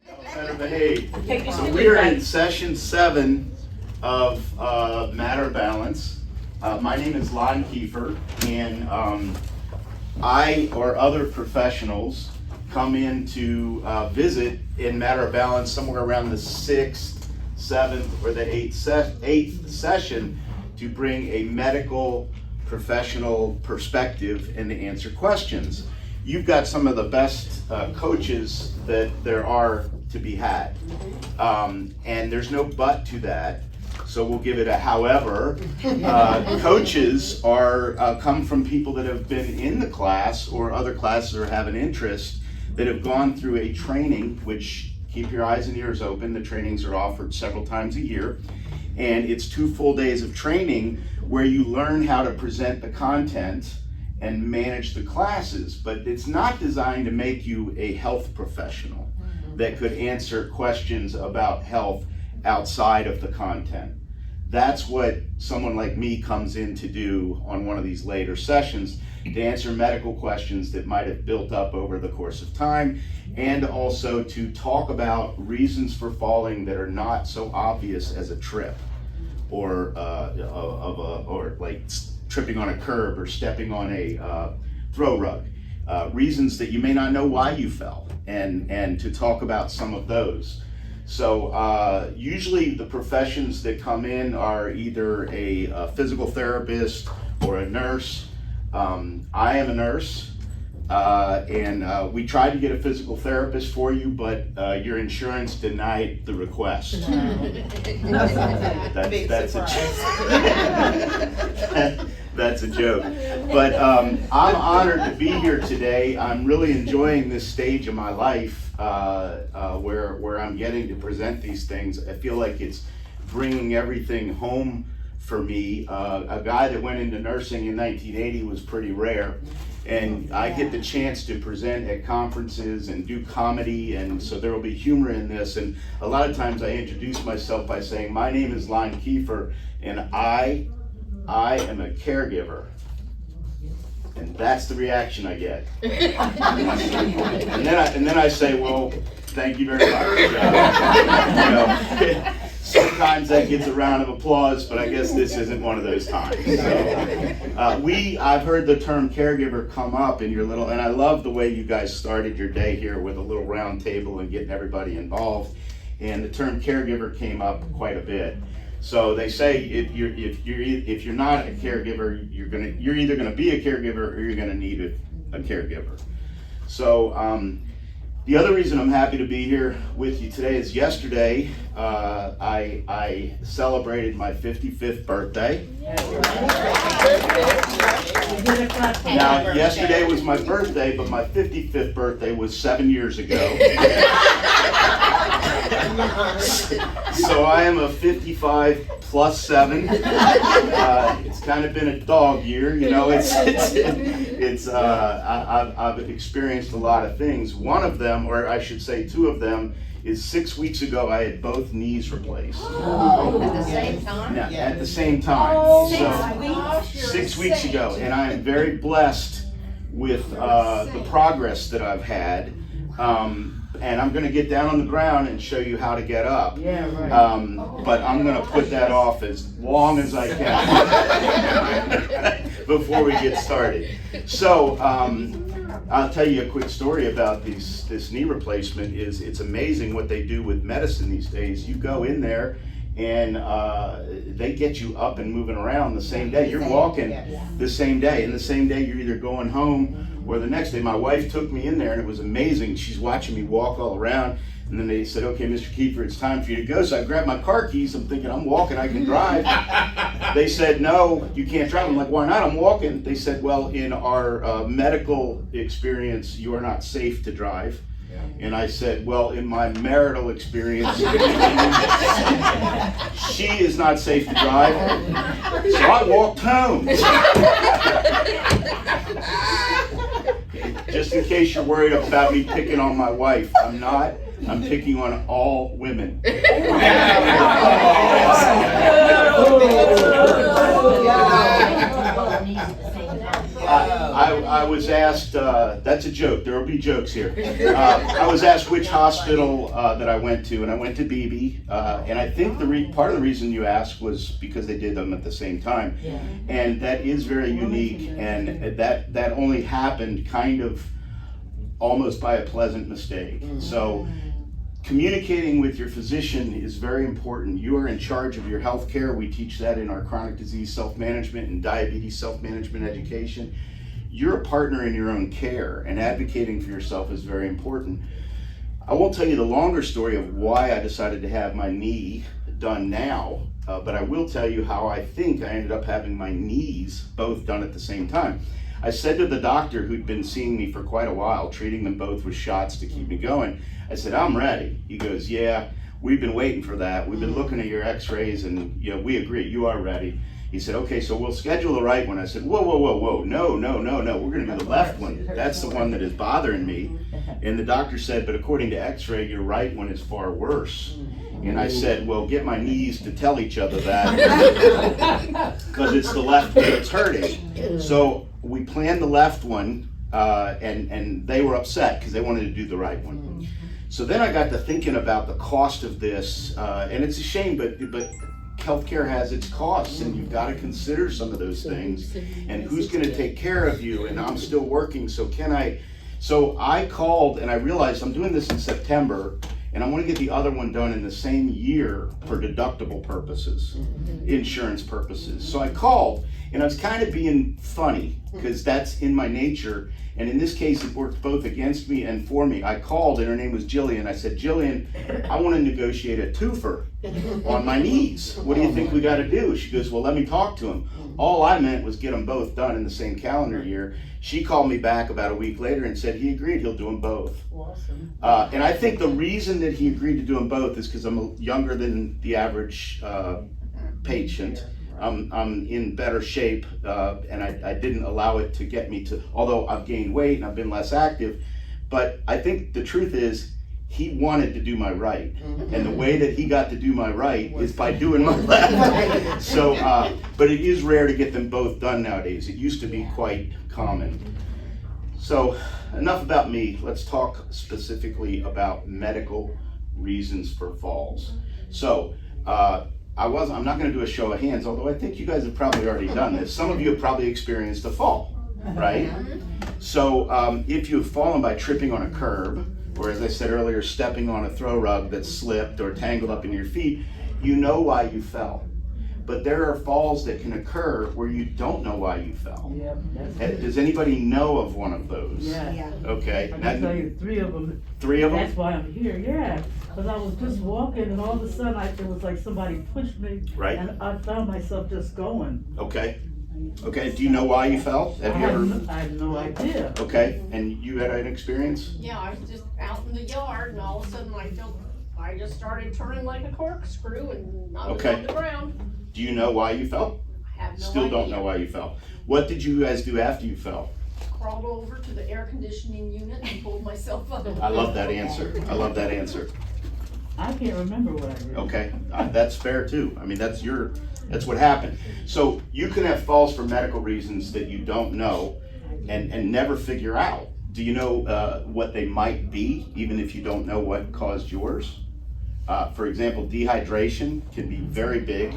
Better behave. So we are in session 7 of Matter Balance. My name is Lon Kiefer, and I or other professionals come in to visit in Matter of Balance somewhere around the 6th, 7th, or the 8th session to bring a medical professional perspective and to answer questions. You've got some of the best coaches that there are to be had. And there's no but to that, so we'll give it a however. Coaches are come from people that have been in the class or other classes or have an interest that have gone through a training, which keep your eyes and ears open. The trainings are offered several times a year, and it's 2 full days of training where you learn how to present the content and manage the classes, but it's not designed to make you a health professional that could answer questions about health outside of the content. That's what someone like me comes in to do on one of these later sessions, to answer medical questions that might have built up over the course of time, and also to talk about reasons for falling that are not so obvious as a trip, or like tripping on a curb or stepping on a throw rug. Reasons that you may not know why you fell, and to talk about some of those. So usually the professions that come in are either a physical therapist or a nurse. I am a nurse, and we tried to get a physical therapist for you, but your insurance denied the request. That's that's a joke. But I'm honored to be here today. I'm really enjoying this stage of my life where I'm getting to present these things. I feel like it's bringing everything home for me. A guy that went into nursing in 1980 was pretty rare. And I get the chance to present at conferences and do comedy, and so there will be humor in this. And a lot of times I introduce myself by saying, my name is Lon Kiefer, and I am a caregiver. And that's the reaction I get. and then I say, well, thank you very much. Sometimes that gets a round of applause, but I guess this isn't one of those times. So, I've heard the term caregiver come up in your little, and I love the way you guys started your day here with a little round table and getting everybody involved. And the term caregiver came up quite a bit. So they say if you're not a caregiver, you're either gonna be a caregiver or you're gonna need a caregiver. So the other reason I'm happy to be here with you today is yesterday I celebrated my 55th birthday. Now, yesterday was my birthday, but my 55th birthday was 7 years ago. So I am a 55 plus 7. It's kind of been a dog year, you know. I've experienced a lot of things. One of them, or I should say 2 of them, is 6 weeks ago I had both knees replaced. Oh, at the same time? Yeah, at the same time. Oh, so 6 weeks. 6 weeks ago, and I am very blessed with the progress that I've had. And I'm going to get down on the ground and show you how to get up. Yeah, right. But I'm going to put that off as long as I can before we get started. So I'll tell you a quick story about this knee replacement. It's amazing what they do with medicine these days. You go in there and they get you up and moving around the same day. You're walking the same day, and the same day you're either going home or the next day. My wife took me in there, and it was amazing. She's watching me walk all around, and then they said, okay, Mr. Kiefer, it's time for you to go. So I grabbed my car keys. I'm thinking, I'm walking, I can drive. They said, no, you can't drive. I'm like, why not? I'm walking. They said, well, in our medical experience, you are not safe to drive. And I said, well, in my marital experience, she is not safe to drive. So I walked home. Just in case you're worried about me picking on my wife, I'm not. I'm picking on all women. I was asked, that's a joke, there will be jokes here. I was asked which hospital that I went to, and I went to Beebe. And I think part of the reason you asked was because they did them at the same time. And that is very unique, and that only happened kind of almost by a pleasant mistake. So communicating with your physician is very important. You are in charge of your health care. We teach that in our chronic disease self-management and diabetes self-management education. You're a partner in your own care, and advocating for yourself is very important. I won't tell you the longer story of why I decided to have my knee done now, but I will tell you how I think I ended up having my knees both done at the same time. I said to the doctor who'd been seeing me for quite a while, treating them both with shots to keep me going, I said, I'm ready. He goes, yeah, we've been waiting for that. We've been looking at your x-rays and we agree, you are ready. He said, okay, so we'll schedule the right one. I said, whoa, no, we're gonna do the left one. That's the one that is bothering me. And the doctor said, but according to x-ray, your right one is far worse. And I said, well, get my knees to tell each other that, because it's the left one that's hurting. So we planned the left one, and they were upset because they wanted to do the right one. So then I got to thinking about the cost of this, and it's a shame, but healthcare has its costs, and you've got to consider some of those things, and who's going to take care of you, and I'm still working, so so I called, and I realized I'm doing this in September, and I want to get the other one done in the same year for deductible purposes, insurance purposes. So I called, and I was kind of being funny, because that's in my nature, and in this case it worked both against me and for me. I called, and her name was Jillian. I said, Jillian, I want to negotiate a twofer on my knees. What do you think we got to do? She goes, well, let me talk to him. All I meant was get them both done in the same calendar year. She called me back about a week later and said he agreed he'll do them both. Awesome. And I think the reason that he agreed to do them both is because I'm younger than the average patient. I'm in better shape, and I didn't allow it to get me to, although I've gained weight and I've been less active, but I think the truth is he wanted to do my right, and the way that he got to do my right is by doing my left. So, but it is rare to get them both done nowadays. It used to be quite common. So enough about me. Let's talk specifically about medical reasons for falls. So I'm not going to do a show of hands, although I think you guys have probably already done this. Some of you have probably experienced a fall, right? So if you've fallen by tripping on a curb, or as I said earlier, stepping on a throw rug that slipped or tangled up in your feet, you know why you fell. But there are falls that can occur where you don't know why you fell. Yep, Does anybody know of one of those? Yeah. Okay. I can tell you 3 of them. 3 of them? That's why I'm here, yeah. Because I was just walking and all of a sudden it was like somebody pushed me. Right. And I found myself just going. Okay. Okay, do you know why you fell? Have you ever? I had no idea. Okay, and you had an experience? Yeah, I was just out in the yard and all of a sudden I just started turning like a corkscrew and I was Okay. on the ground. Do you know why you fell? I have no Still don't idea. know why you fell. What did you guys do after you fell? Crawled over to the air conditioning unit and pulled myself up. I love that answer. I love that answer. I can't remember what I did. Okay, that's fair too. I mean, that's what happened. So you can have falls for medical reasons that you don't know and never figure out. Do you know what they might be, even if you don't know what caused yours? For example, dehydration can be very big.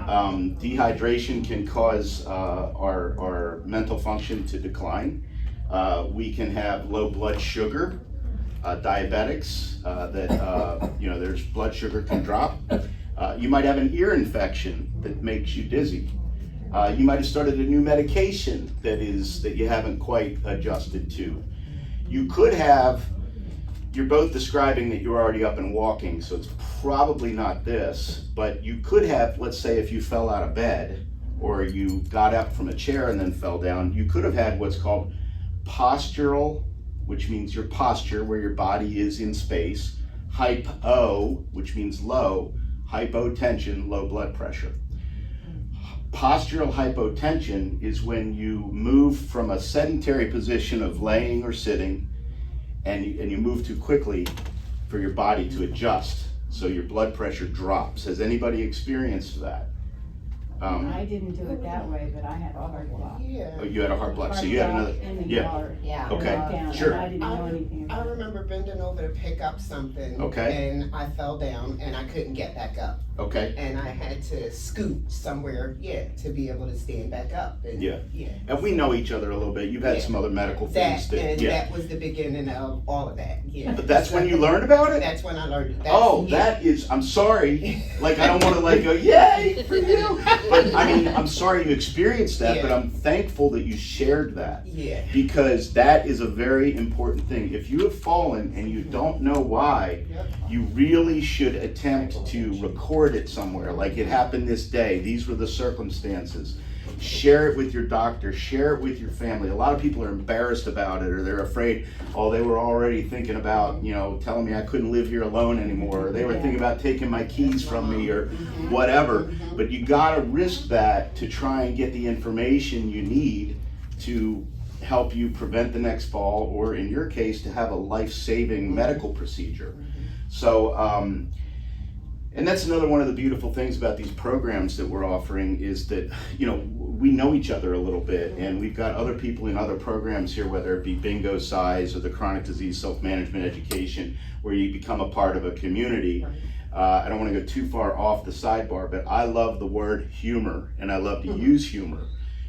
Dehydration can cause our mental function to decline. We can have low blood sugar, diabetics, there's blood sugar can drop. You might have an ear infection that makes you dizzy. You might have started a new medication that you haven't quite adjusted to. You could have, you're both describing that you're already up and walking, so it's probably not this, but you could have, let's say if you fell out of bed or you got up from a chair and then fell down, you could have had what's called postural, which means your posture, where your body is in space, hypo, which means low, hypotension, low blood pressure. Postural hypotension is when you move from a sedentary position of laying or sitting and you move too quickly for your body to adjust, so your blood pressure drops. Has anybody experienced that? I didn't do it that way, but I had a heart block. Oh, you had a heart block, so you had another, In the yeah. yard. Yeah. Okay, Down, sure. and I didn't know anything I about it. remember bending over to pick up something. Okay. And I fell down and I couldn't get back up. Okay, And I had to scoot somewhere, to be able to stand back up. And, Yeah. Yeah. and we know each other a little bit, you've had Yeah. some other medical things And that, that was the beginning of all of that, yeah. But that's when you learned about it? That's when I learned it. That is, I'm sorry, like, I don't wanna like go, yay for you, but I mean, I'm sorry you experienced that, but Yeah. I'm thankful that you shared that. Yeah. Because that is a very important thing. If you have fallen and you don't know why, Yep. you really should attempt to record it somewhere, like it happened this day, these were the circumstances. Share it with your doctor, share it with your family. A lot of people are embarrassed about it, or they're afraid, oh, they were already thinking about, telling me I couldn't live here alone anymore, or they were thinking about taking my keys from me, or whatever. But you gotta risk that to try and get the information you need to help you prevent the next fall, or in your case, to have a life-saving medical procedure. So, and that's another one of the beautiful things about these programs that we're offering is that, we know each other a little bit, and we've got other people in other programs here, whether it be bingo size or the chronic disease self-management education, where you become a part of a community. I don't want to go too far off the sidebar, but I love the word humor, and I love to use humor.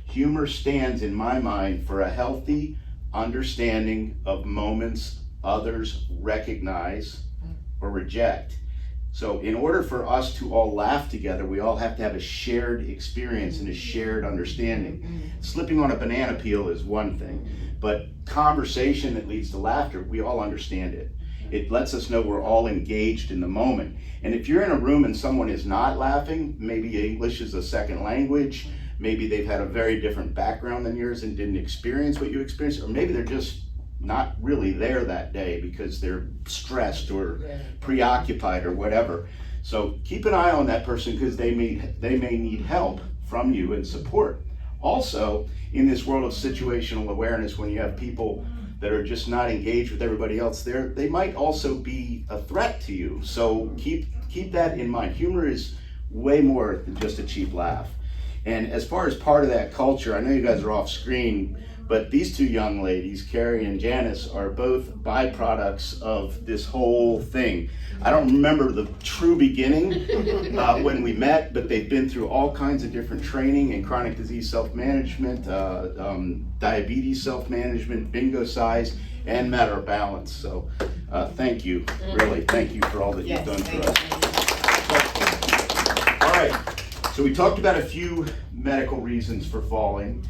Humor stands in my mind for a healthy understanding of moments others recognize or reject. So in order for us to all laugh together, we all have to have a shared experience and a shared understanding. Slipping on a banana peel is one thing, but conversation that leads to laughter, we all understand it. It lets us know we're all engaged in the moment. And if you're in a room and someone is not laughing, maybe English is a second language, maybe they've had a very different background than yours and didn't experience what you experienced, or maybe they're just not really there that day because they're stressed or preoccupied or whatever. So keep an eye on that person, because they may need help from you and support. Also, in this world of situational awareness, when you have people that are just not engaged with everybody else there, they might also be a threat to you. So keep that in mind. Humor is way more than just a cheap laugh. And as far as part of that culture, I know you guys are off screen, but these two young ladies, Carrie and Janice, are both byproducts of this whole thing. I don't remember the true beginning when we met, but they've been through all kinds of different training in chronic disease self-management, diabetes self-management, bingo size, and matter of balance. So thank you, really, thank you for all that you've done for us. All right, so we talked about a few medical reasons for falling.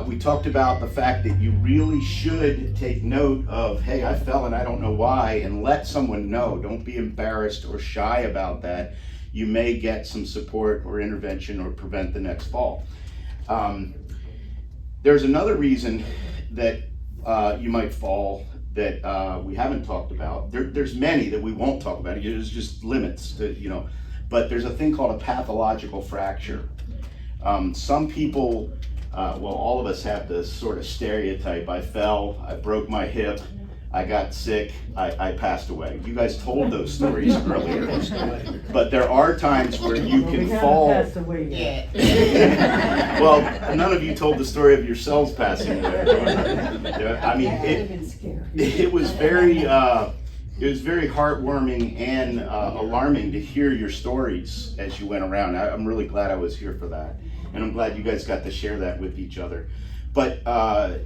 We talked about the fact that you really should take note of, hey, I fell and I don't know why, and let someone know. Don't be embarrassed or shy about that. You may get some support or intervention or prevent the next fall. There's another reason that you might fall that we haven't talked about. There's many that we won't talk about. There's just limits to, but there's a thing called a pathological fracture. Some people, all of us have this sort of stereotype. I fell, I broke my hip, I got sick, I passed away. You guys told those stories earlier. But there are times where you can fall. Passed away yet. Yeah. Well, none of you told the story of yourselves passing away. I mean, it was very heartwarming and alarming to hear your stories as you went around. I'm really glad I was here for that. And I'm glad you guys got to share that with each other. But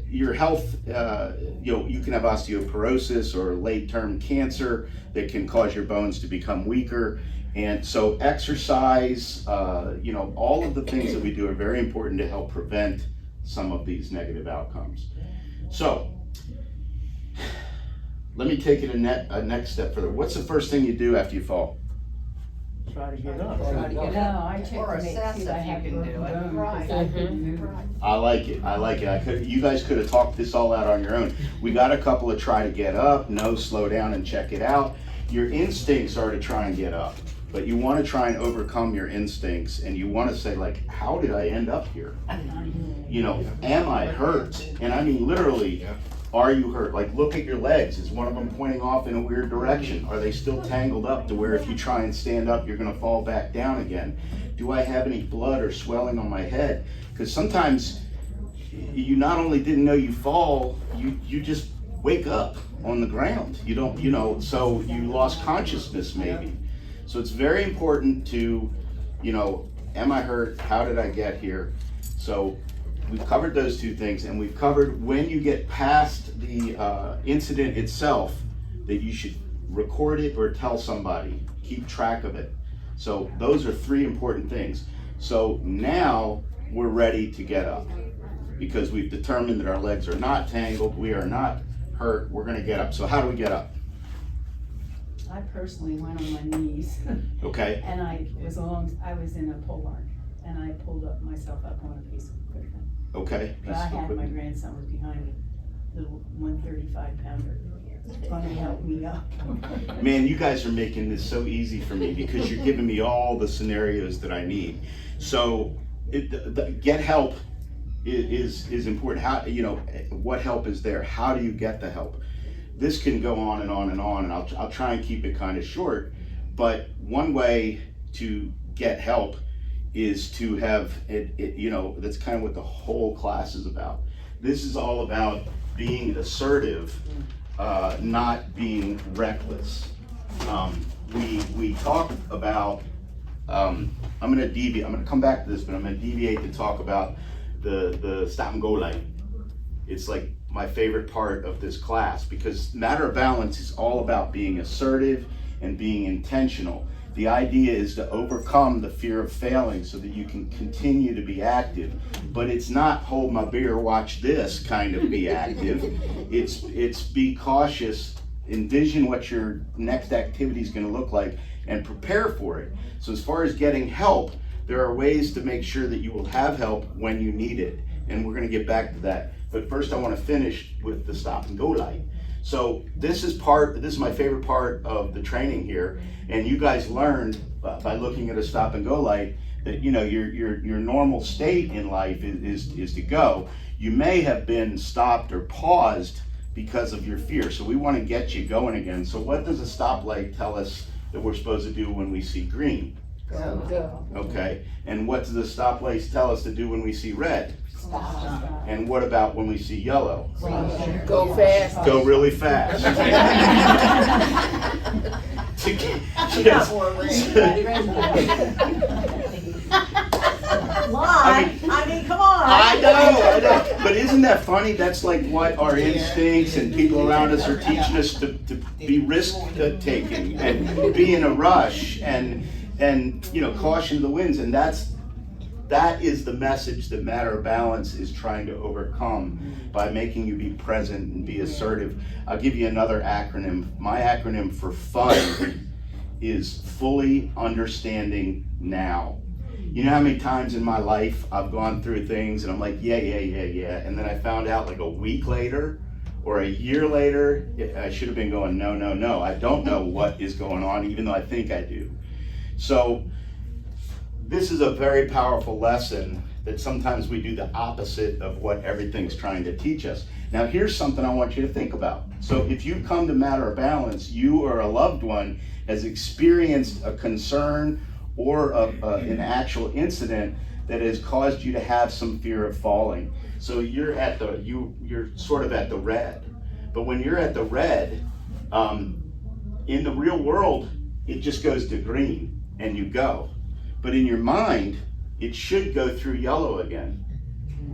your health, you can have osteoporosis or late-term cancer that can cause your bones to become weaker. And so exercise, all of the things that we do are very important to help prevent some of these negative outcomes. So let me take it a next step further. What's the first thing you do after you fall? Try to get up. No, I check Or to make assess sure if I you have can broken do it. bones, Right. 'cause I couldn't move. Right. I like it. You guys could have talked this all out on your own. We got a couple of try to get up, no, slow down and check it out. Your instincts are to try and get up, but you want to try and overcome your instincts, and you want to say, like, how did I end up here? Am I hurt? And I mean literally Are you hurt? Like, look at your legs. Is one of them pointing off in a weird direction? Are they still tangled up to where if you try and stand up, you're gonna fall back down again? Do I have any blood or swelling on my head? Because sometimes you not only didn't know you fall, you just wake up on the ground. You don't, you know, so you lost consciousness maybe. So it's very important to, you know, am I hurt? How did I get here? So we've covered those two things, and we've covered when you get past the incident itself, that you should record it or tell somebody, keep track of it. So those are three important things. So now we're ready to get up because we've determined that our legs are not tangled, we are not hurt, we're gonna get up. So how do we get up? I personally went on my knees Okay, and I was in a pole barn and I pulled myself up on a piece of equipment. okay. But I had my grandson was behind me, little 135-pounder, gonna help me up. Man, you guys are making this so easy for me because you're giving me all the scenarios that I need. So get help is important. How, you know, what help is there? How do you get the help? This can go on and on and on, and I'll try and keep it kind of short. But one way to get help is to have it, you know, that's kind of what the whole class is about. This is all about being assertive, not being reckless. We talk about, I'm gonna come back to this, but I'm gonna deviate to talk about the stop and go light. It's like my favorite part of this class because Matter of Balance is all about being assertive and being intentional. The idea is to overcome the fear of failing so that you can continue to be active. But it's not hold my beer, watch this kind of be active. It's be cautious, envision what your next activity is gonna look like and prepare for it. So as far as getting help, there are ways to make sure that you will have help when you need it. And we're gonna get back to that. But first I wanna finish with the stop and go light. So this is my favorite part of the training here. And you guys learned by looking at a stop and go light that, you know, your normal state in life is to go. You may have been stopped or paused because of your fear. So we wanna get you going again. So what does a stoplight tell us that we're supposed to do when we see green? Go. Okay, and what does the stoplights tell us to do when we see red? Stop. And what about when we see yellow? Go fast. Go really fast. I mean, come on. I know. But isn't that funny? That's like what our instincts and people around us are teaching us to be risk taking and be in a rush and you know, caution to the winds. And that is the message that Matter of Balance is trying to overcome by making you be present and be assertive. I'll give you another acronym. My acronym for FUN is fully understanding now. You know how many times in my life I've gone through things and I'm like, yeah. And then I found out like a week later or a year later, I should have been going, no. I don't know what is going on, even though I think I do. So this is a very powerful lesson that sometimes we do the opposite of what everything's trying to teach us. Now here's something I want you to think about. So if you come to Matter of Balance, you or a loved one has experienced a concern or an actual incident that has caused you to have some fear of falling. So you're sort of at the red. But when you're at the red, in the real world, it just goes to green and you go. But in your mind, it should go through yellow again.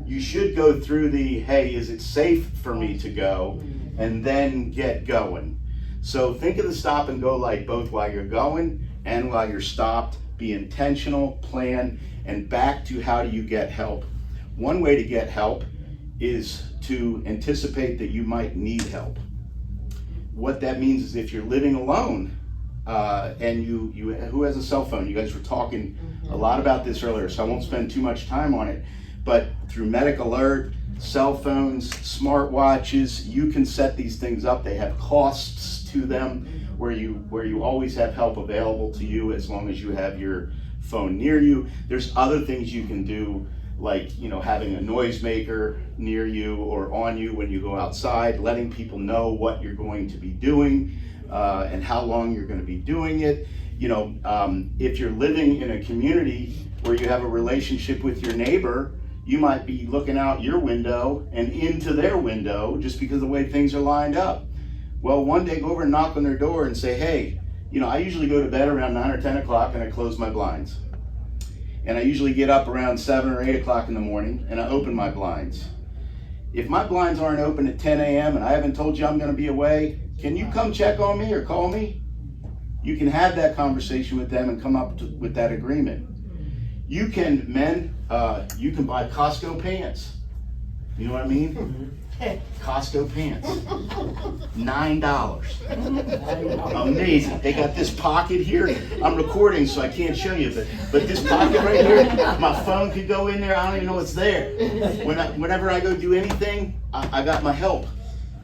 You should go through the, hey, is it safe for me to go? And then get going. So think of the stop and go light both while you're going and while you're stopped. Be intentional, plan, and back to how do you get help. One way to get help is to anticipate that you might need help. What that means is if you're living alone, and who has a cell phone? You guys were talking a lot about this earlier, so I won't spend too much time on it. But through Medic Alert, cell phones, smartwatches, you can set these things up. They have costs to them where you always have help available to you as long as you have your phone near you. There's other things you can do like, having a noisemaker near you or on you when you go outside, letting people know what you're going to be doing and how long you're going to be doing it. If you're living in a community where you have a relationship with your neighbor, you might be looking out your window and into their window just because of the way things are lined up. Well, one day go over and knock on their door and say, hey, I usually go to bed around 9 or 10 o'clock and I close my blinds. And I usually get up around 7 or 8 o'clock in the morning and I open my blinds. If my blinds aren't open at 10 a.m. and I haven't told you I'm going to be away, can you come check on me or call me? You can have that conversation with them and come up with that agreement. You can, men, you can buy Costco pants. You know what I mean? Costco pants. $9. Amazing. They got this pocket here. I'm recording, so I can't show you, but this pocket right here, my phone could go in there. I don't even know it's there. Whenever I go do anything, I got my help.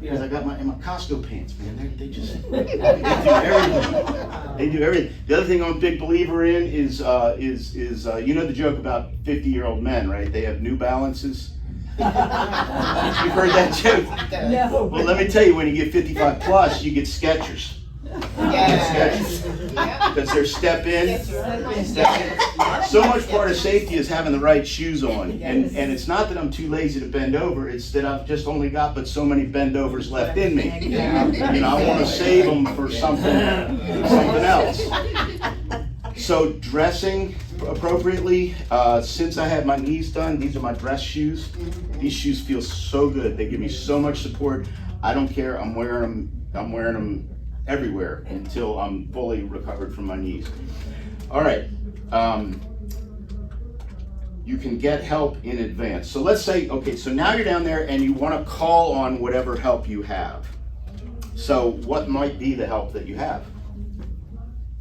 Because I got my Costco pants, man. They do everything. They do everything. The other thing I'm a big believer in is the joke about 50-year-old men, right? They have New Balances. You've heard that joke? No. Well, let me tell you, when you get 55 plus, you get Skechers. Because they're step in. So much part of safety is having the right shoes on. And it's not that I'm too lazy to bend over, it's that I've just only got but so many bend overs left in me. I want to save them for something else. So dressing appropriately, since I had my knees done, these are my dress shoes. These shoes feel so good. They give me so much support. I don't care. I'm wearing them everywhere until I'm fully recovered from my knees. All right. You can get help in advance. So let's say, okay, so now you're down there and you want to call on whatever help you have. So what might be the help that you have?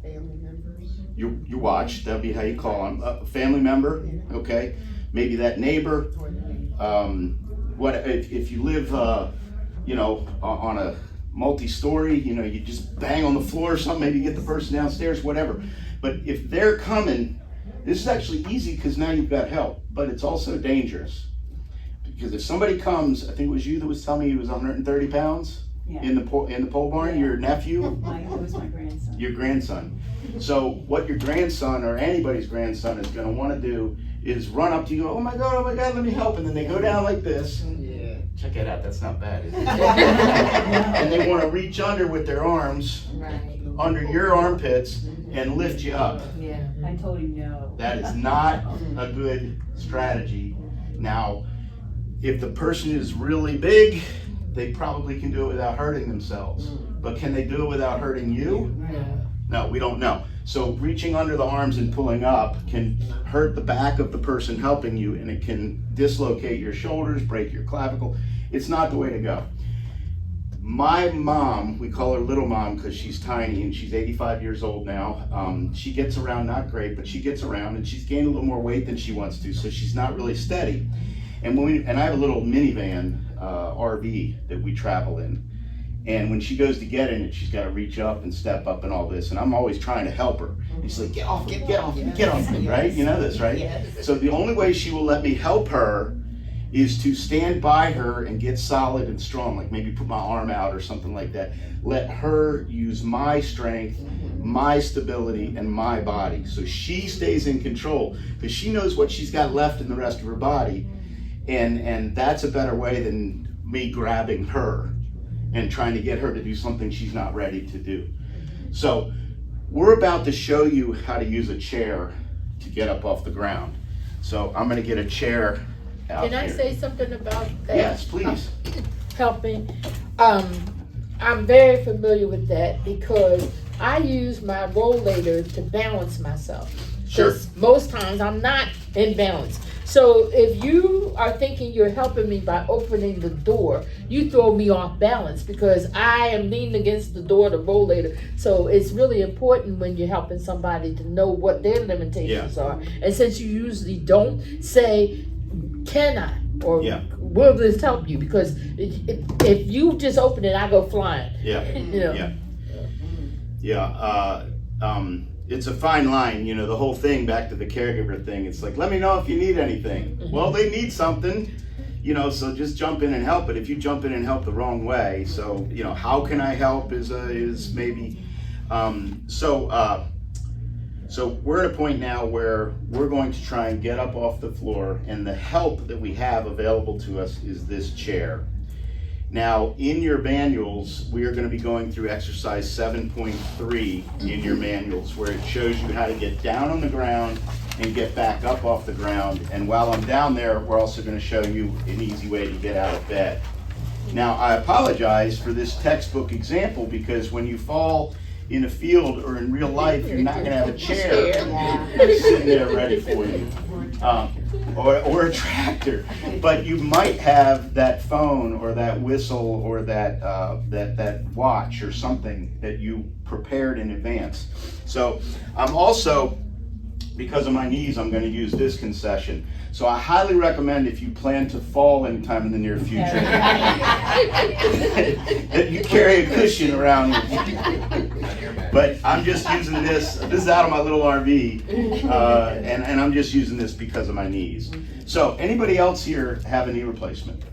Family members. Your watch, that'll be how you call them. A family member, okay? Maybe that neighbor. What if you live, on a multi-story, you just bang on the floor or something, maybe get the person downstairs, whatever. But if they're coming, this is actually easy because now you've got help, but it's also dangerous. Because if somebody comes, I think it was you that was telling me he was 130 pounds in the pole barn, your nephew? It was my grandson. Your grandson. So what your grandson or anybody's grandson is going to want to do is run up to you, oh my God, let me help. And then they go down like this. Yeah. Check it out, that's not bad, is it? And they want to reach under with their arms, under your armpits, and lift you up. Yeah, I told him no. That is not a good strategy. Now, if the person is really big, they probably can do it without hurting themselves. But can they do it without hurting you? No, we don't know. So reaching under the arms and pulling up can hurt the back of the person helping you, and it can dislocate your shoulders, break your clavicle. It's not the way to go. My mom, we call her Little Mom because she's tiny and she's 85 years old now. She gets around, not great, but she gets around, and she's gained a little more weight than she wants to, so she's not really steady. And I have a little minivan RV that we travel in. And when she goes to get in it, she's got to reach up and step up and all this. And I'm always trying to help her. And she's like, get off me, right? You know this, right? Yes. So the only way she will let me help her is to stand by her and get solid and strong, like maybe put my arm out or something like that. Let her use my strength, my stability, and my body. So she stays in control because she knows what she's got left in the rest of her body. And that's a better way than me grabbing her and trying to get her to do something she's not ready to do. So we're about to show you how to use a chair to get up off the ground. So I'm gonna get a chair out Can I here. say something about that? Yes, please. Helping. I'm very familiar with that because I use my rollator to balance myself. Sure. 'Cause most times I'm not in balance. So if you are thinking you're helping me by opening the door, you throw me off balance because I am leaning against the door, the rollator. So it's really important when you're helping somebody to know what their limitations are. And since you usually don't, say, can I? Or will this help you? Because if you just open it, I go flying. Yeah. You know. it's a fine line, you know, the whole thing, back to the caregiver thing. It's like, let me know if you need anything. Well, they need something, you know, so just jump in and help. But if you jump in and help the wrong way, so, you know, how can I help is maybe, so we're at a point now where we're going to try and get up off the floor, and the help that we have available to us is this chair. Now, in your manuals, we are going to be going through exercise 7.3 in your manuals, where it shows you how to get down on the ground and get back up off the ground. And while I'm down there, we're also going to show you an easy way to get out of bed. Now, I apologize for this textbook example, because when you fall in a field or in real life, you're not going to have a chair sitting there ready for you, or a tractor, but you might have that phone or that whistle or that watch or something that you prepared in advance. So I'm also, because of my knees, I'm going to use this concession. So I highly recommend, if you plan to fall anytime in the near future, that you carry a cushion around with you. But I'm just using this. This is out of my little RV, and I'm just using this because of my knees. So anybody else here have a knee replacement?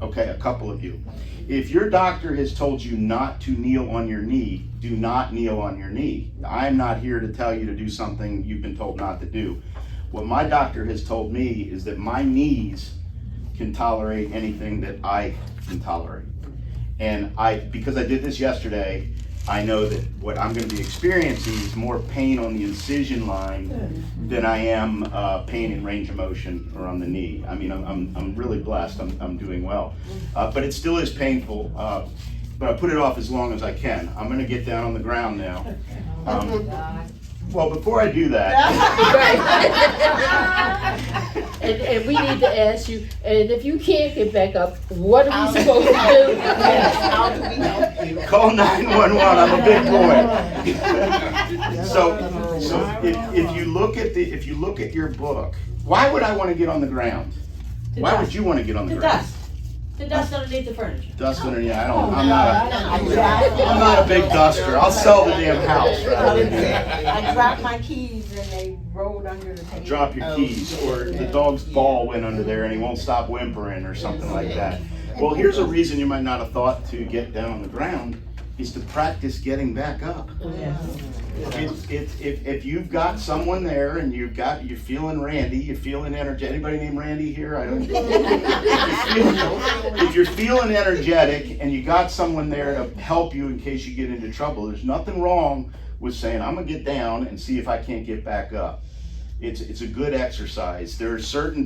Okay, a couple of you. If your doctor has told you not to kneel on your knee, do not kneel on your knee. I'm not here to tell you to do something you've been told not to do. What my doctor has told me is that my knees can tolerate anything that I can tolerate. And because I did this yesterday, I know that what I'm going to be experiencing is more pain on the incision line than I am pain in range of motion or on the knee. I mean, I'm really blessed. I'm doing well, but it still is painful. But I put it off as long as I can. I'm going to get down on the ground now. Well, before I do that, and we need to ask you, and if you can't get back up, what are we supposed to do? How do we help you? call 911. I'm a big boy. So if you look at your book, why would I want to get on the ground? Why would you want to get on the ground? The dust underneath the furniture. Dust underneath. I'm not a big duster. I'll sell the damn house. I dropped my keys and they rolled under the table. Drop your keys, or the dog's ball went under there and he won't stop whimpering or something like that. Well, here's a reason you might not have thought to get down on the ground, is to practice getting back up. If you've got someone there and you're feeling randy, you're feeling energetic. Anybody named Randy here? I don't. If you're feeling energetic and you got someone there to help you in case you get into trouble, there's nothing wrong with saying, I'm gonna get down and see if I can't get back up. It's a good exercise. There are certain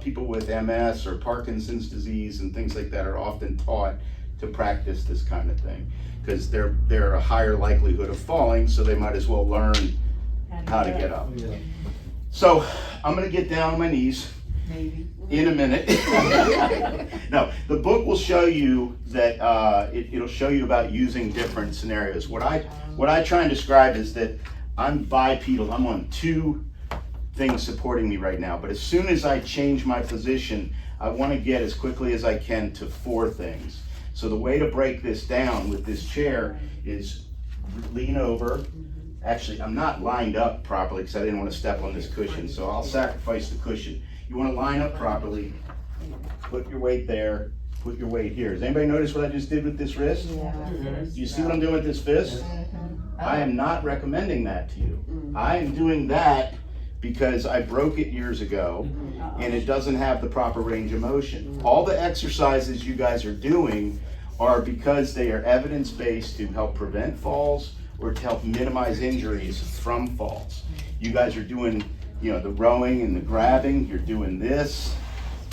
people with MS or Parkinson's disease and things like that are often taught to practice this kind of thing, because they're a higher likelihood of falling, so they might as well learn how to get up. So I'm going to get down on my knees in a minute. No, the book will show you that it'll show you about using different scenarios. What I try and describe is that I'm bipedal. I'm on two things supporting me right now, but as soon as I change my position, I want to get as quickly as I can to 4 things. So the way to break this down with this chair is lean over. Actually, I'm not lined up properly because I didn't want to step on this cushion, so I'll sacrifice the cushion. You want to line up properly, put your weight there, put your weight here. Does anybody notice what I just did with this wrist? Do you see what I'm doing with this fist? I am not recommending that to you. I am doing that because I broke it years ago and it doesn't have the proper range of motion. All the exercises you guys are doing are because they are evidence-based to help prevent falls or to help minimize injuries from falls. You guys are doing, the rowing and the grabbing, you're doing this,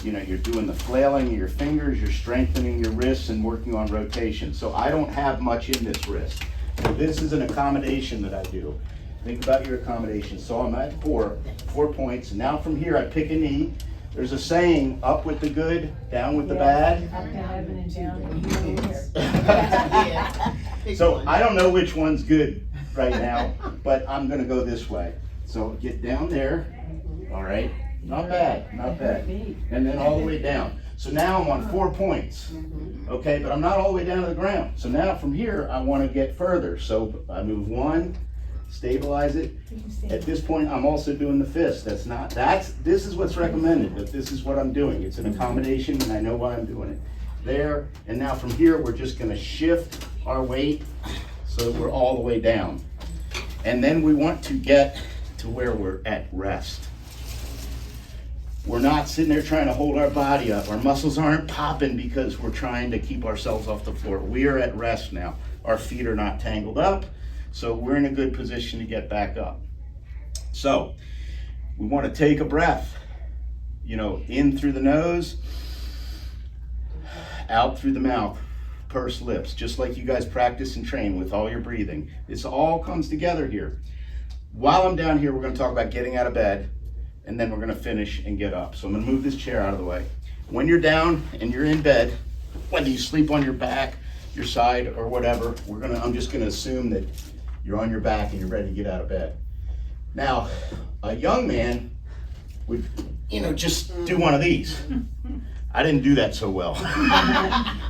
you're doing the flailing of your fingers, you're strengthening your wrists and working on rotation. So I don't have much in this wrist. So this is an accommodation that I do. Think about your accommodation. So I'm at 4 points. And now from here I pick a knee. There's a saying, up with the good, down with the bad. So I don't know which one's good right now, but I'm gonna go this way. So get down there, all right? Not bad. And then all the way down. So now I'm on 4 points, okay? But I'm not all the way down to the ground. So now from here, I wanna get further. So I move 1, stabilize it. At this point, I'm also doing the fist. This is what's recommended, but this is what I'm doing. It's an accommodation and I know why I'm doing it. There, and now from here, we're just gonna shift our weight so that we're all the way down. And then we want to get to where we're at rest. We're not sitting there trying to hold our body up. Our muscles aren't popping because we're trying to keep ourselves off the floor. We are at rest now. Our feet are not tangled up, so we're in a good position to get back up. So we want to take a breath, in through the nose, out through the mouth, pursed lips, just like you guys practice and train with all your breathing. This all comes together here. While I'm down here, we're going to talk about getting out of bed, and then we're going to finish and get up. So I'm going to move this chair out of the way. When you're down and you're in bed, whether you sleep on your back, your side, or whatever, I'm just going to assume that you're on your back and you're ready to get out of bed. Now, a young man would, just do one of these. I didn't do that so well.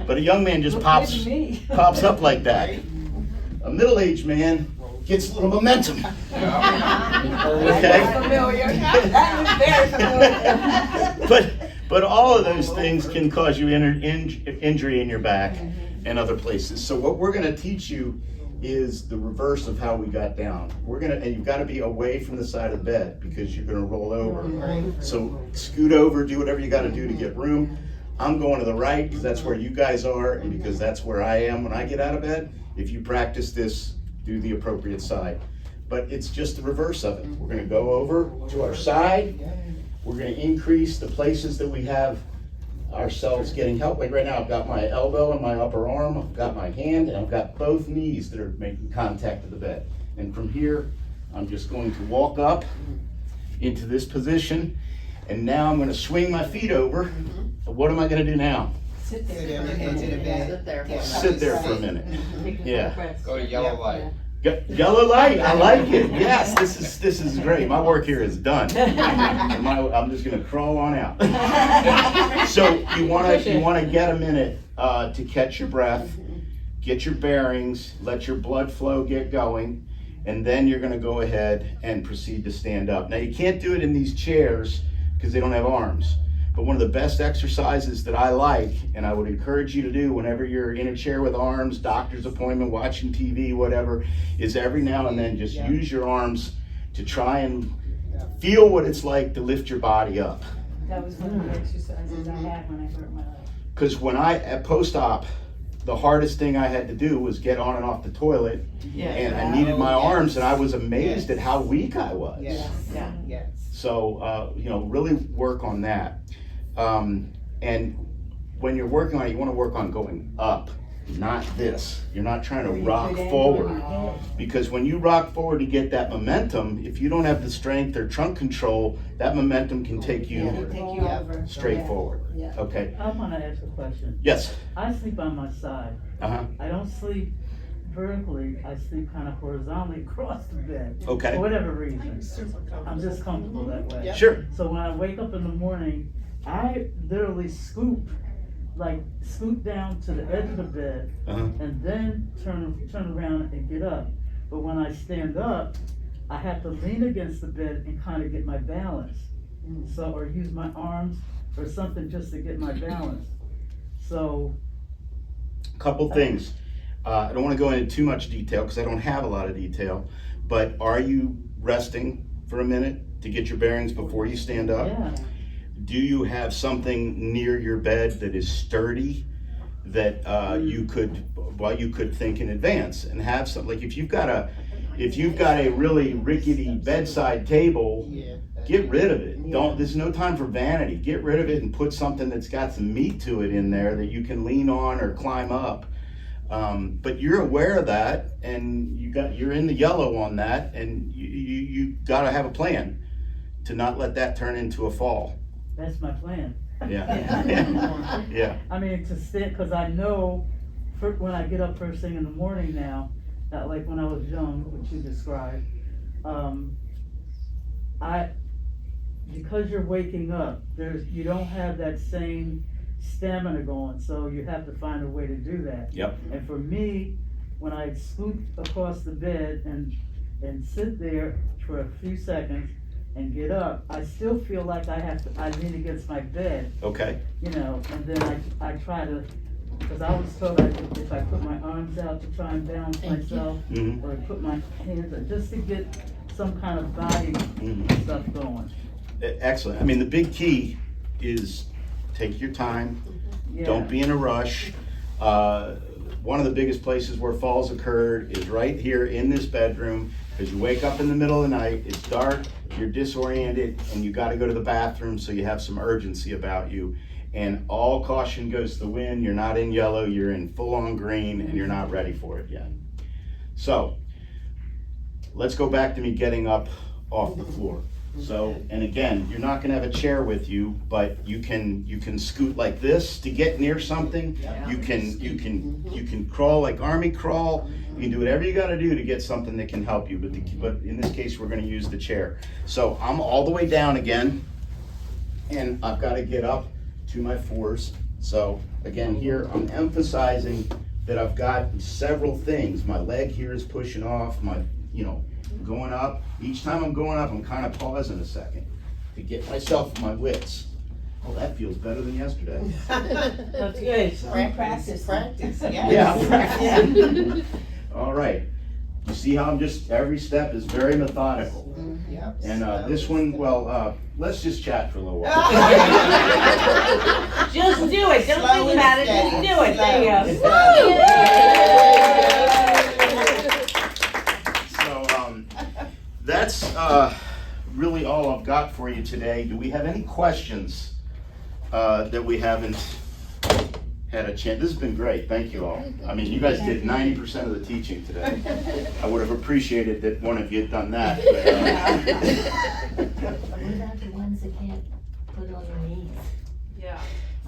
But a young man just pops up like that. A middle-aged man gets a little momentum. Okay? Familiar. That is very familiar. But all of those things can cause you injury in your back and other places. So what we're going to teach you is the reverse of how we got down. And you've got to be away from the side of the bed because you're going to roll over. So scoot over, do whatever you got to do to get room. I'm going to the right because that's where you guys are and because that's where I am when I get out of bed. If you practice this, do the appropriate side. But it's just the reverse of it. We're going to go over to our side. We're going to increase the places that we have ourselves getting help. Like right now, I've got my elbow and my upper arm, I've got my hand, and I've got both knees that are making contact with the bed. And from here, I'm just going to walk up into this position, and now I'm going to swing my feet over. What am I going to do now? Sit there on the edge of the bed. Sit there for a minute. Yeah. Go to yellow light. Yellow light, I like it. Yes, this is great. My work here is done. I'm just gonna crawl on out. So you wanna get a minute to catch your breath, get your bearings, let your blood flow get going, and then you're gonna go ahead and proceed to stand up. Now you can't do it in these chairs because they don't have arms. But one of the best exercises that I like, and I would encourage you to do whenever you're in a chair with arms, doctor's appointment, watching TV, whatever, is every now and then just use your arms to try and feel what it's like to lift your body up. That was one of the exercises I had when I hurt my leg. Because at post-op, the hardest thing I had to do was get on and off the toilet, and I needed my arms, and I was amazed at how weak I was. Yes. So, really work on that. And when you're working on it, you want to work on going up, not this. You're not trying to rock forward. Because when you rock forward to get that momentum, if you don't have the strength or trunk control, that momentum can take you straight forward. Okay. I want to ask a question. Yes. I sleep on my side. Uh-huh. I don't sleep vertically. I sleep kind of horizontally across the bed. Okay. For whatever reason. I'm just comfortable that way. Sure. So when I wake up in the morning, I literally scoop down to the edge of the bed, and then turn around and get up. But when I stand up, I have to lean against the bed and kind of get my balance. Or use my arms or something just to get my balance. So. Couple things. I don't want to go into too much detail because I don't have a lot of detail, but are you resting for a minute to get your bearings before you stand up? Yeah. Do you have something near your bed that is sturdy that you could think in advance and have something? Like if you've got a really rickety bedside table, get rid of it. There's no time for vanity. Get rid of it and put something that's got some meat to it in there that you can lean on or climb up. But you're aware of that, and you're in the yellow on that, and you got to have a plan to not let that turn into a fall. That's my plan. Yeah. Yeah. I mean, to stand, because I know when I get up first thing in the morning now, not like when I was young, which you described, because you're waking up, you don't have that same stamina going, so you have to find a way to do that. Yep. And for me, when I scoop across the bed and and sit there for a few seconds and get up, I still feel like I lean against my bed, Okay, you know, and then I try to, because I was told that if I put my arms out to try and balance myself, mhm, or put my hands up, just to get some kind of body mhm. stuff going. Excellent. I mean, the big key is take your time. Yeah. Don't be in a rush. One of the biggest places where falls occurred is right here in this bedroom, because you wake up in the middle of the night, it's dark, you're disoriented, and you gotta go to the bathroom, so you have some urgency about you. And all caution goes to the wind. You're not in yellow, you're in full-on green, and you're not ready for it yet. So, let's go back to me getting up off the floor. So, and again, you're not gonna have a chair with you, but you can scoot like this to get near something. You can crawl like army crawl. You can do whatever you gotta do to get something that can help you, but in this case, we're gonna use the chair. So I'm all the way down again, and I've gotta get up to my fours. So again, here, I'm emphasizing that I've got several things. My leg here is pushing off, going up. Each time I'm going up, I'm kind of pausing a second to get myself my wits. Oh, that feels better than yesterday. That's good. Practice. Yeah, practice. All right. You see how every step is very methodical. Yep. And this one, well, let's just chat for a little while. Just do it, don't Slow think about it, and just do it, there you Slow. go. So, that's really all I've got for you today. Do we have any questions that we haven't had a chance? This has been great, thank you all. I mean, you guys did 90% of the teaching today. I would have appreciated that one of you had done that. But,